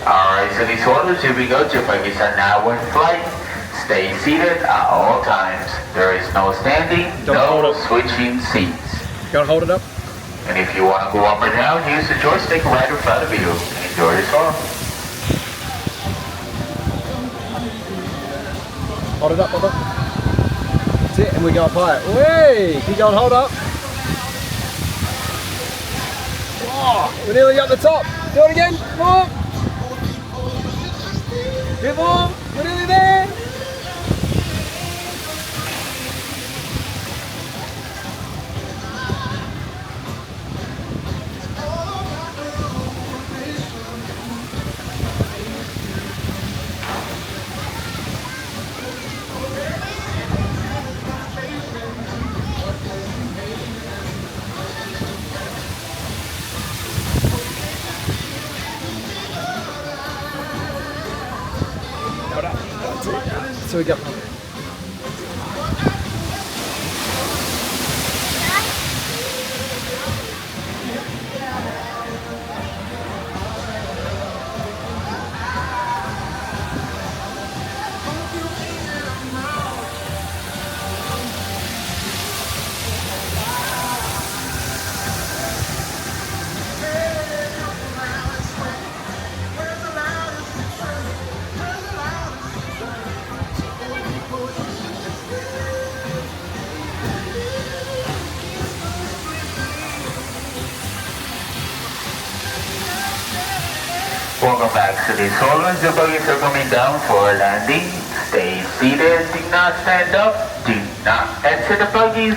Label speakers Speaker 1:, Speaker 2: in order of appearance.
Speaker 1: Alright, so these orders, here we go. Your buggies are now in flight. Stay seated at all times. There is no standing, no switching seats.
Speaker 2: Gotta hold it up.
Speaker 1: And if you want to go up or down, use the joystick right in front of you. Enjoy your song.
Speaker 2: Hold it up, Bubba. That's it, and we go up higher. Way! Keep going, hold up. Oh, we're nearly up the top. Do it again. Come on. Bit more. We're nearly there. So we go.
Speaker 1: Welcome back to the Solons. The buggies are coming down for a landing. Stay seated. Do not stand up. Do not exit the buggies.